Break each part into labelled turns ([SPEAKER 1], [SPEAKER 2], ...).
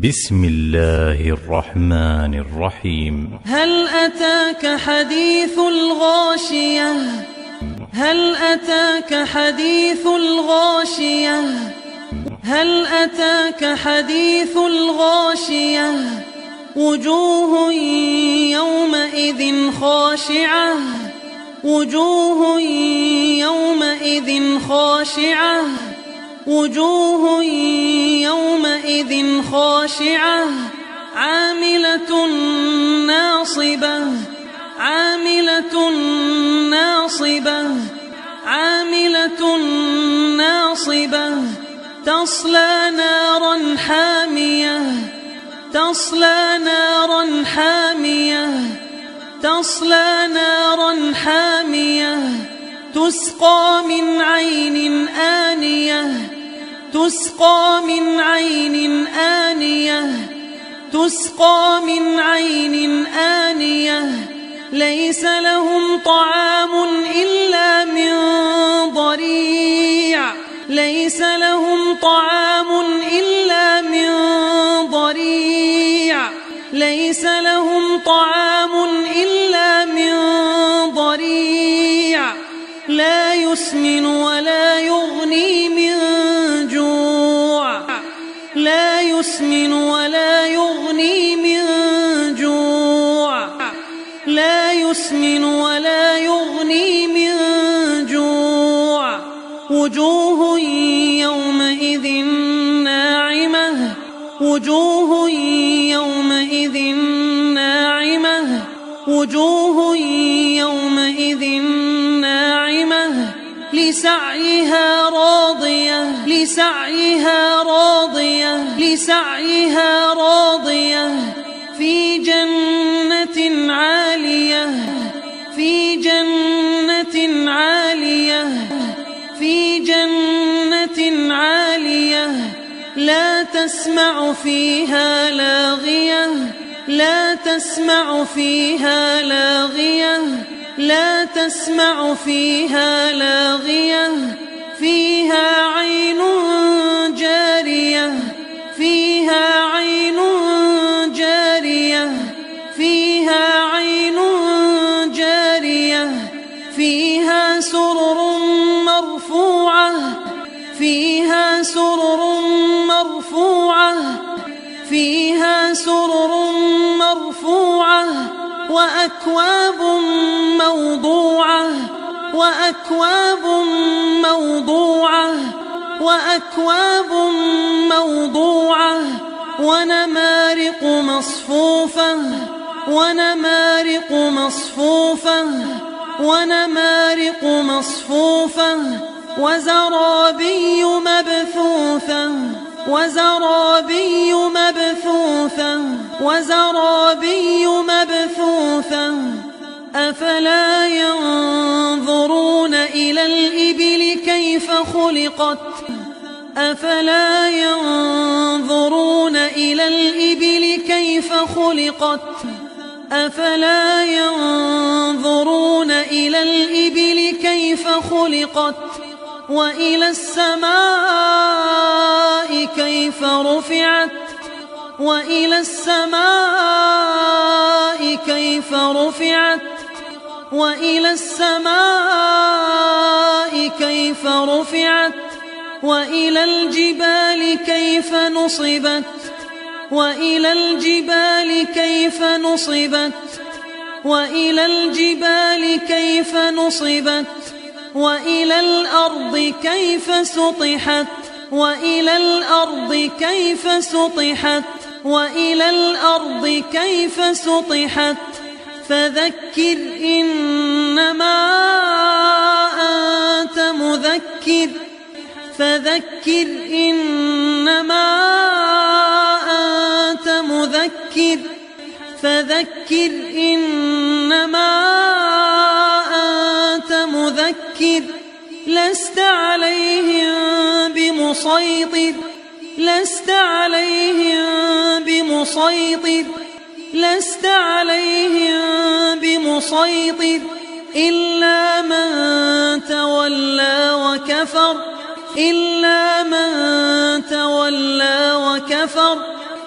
[SPEAKER 1] بسم الله الرحمن الرحيم.
[SPEAKER 2] هل أتاك حديث الغاشية؟ هل أتاك حديث الغاشية؟ هل أتاك حديث الغاشية؟ وجوه يومئذ خاشعة، وجوه يومئذ خاشعة، وجوه يومئذ خاشعة، عاملة ناصبة، عاملة ناصبة، عاملة ناصبة، تصلى نارا حامية، تصلى نارا حامية، تصلى نارا حامية، تسقى من عين آنية، تسقى من عين آنية، تسقى من عين آنية، ليس لهم طعام إلا من ضريع، ليس لهم طعام إلا من ضريع، ليس لهم طعام إلا من ضريع، لا يسمن ولا يغني من جوع، لا يسمن ولا يغني من جوع، لا يسمن ولا يغني من جوع، وجوه يومئذ ناعمة، وجوه يومئذ ناعمة، وجوه يومئذ ناعمة، لسعيها راضية، لسعيها راضية، لسعيها راضية، في جنة عالية، في جنة عالية، في جنة عالية، لا تسمع فيها لاغية، لا تسمع فيها لاغية، لا تسمع فيها لاغية، فيها عين جارية، فيها عين جارية، فيها عين جارية، فيها سرر مرفوعة، فيها سرر مرفوعة، فيها سرر مرفوعة، وأكواب موضوعة، وأكواب موضوعة، وأكواب موضوعة، ونمارق مصفوفة، ونمارق مصفوفة، ونمارق مصفوفة، وزرابي مبثوثة، وزرابي مبثوثة، وزرابي مبثوثة، أفلا ينظرون إلى الإبل كيف خلقت، أفلا ينظرون إلى الإبل كيف خلقت، أفلا ينظرون إلى الإبل كيف خلقت، وإلى السماء كيف رفعت، وإلى السماء كيف رفعت، وإلى السماء كيف رفعت، وإلى الجبال كيف نصبت، وإلى الجبال كيف نصبت، وإلى الجبال كيف نصبت، وإلى الأرض كيف سطحت، وإلى الأرض كيف سطحت، وإلى الأرض كيف سطحت، فذكر إنما أنت مذكر، فذكر إنما أنت مذكر، فذكر إنما أنت مذكر، لست عليهم بمسيطر، لست عليهم بمسيطر، لست عليهم بمسيطر، إلا من تولى وكفر، إلا من تولى وكفر،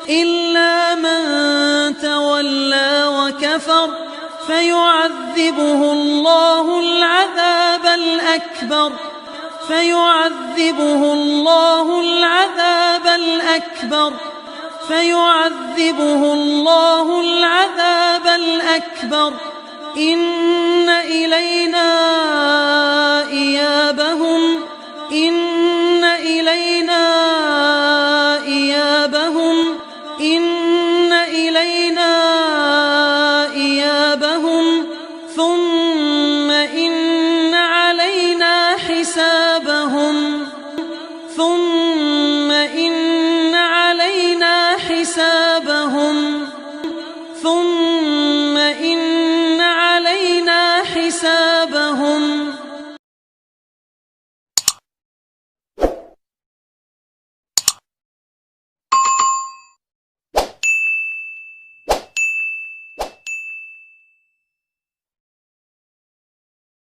[SPEAKER 2] إلا من تولى وكفر فيعذبه الله العذاب الأكبر إن إلينا إيابهم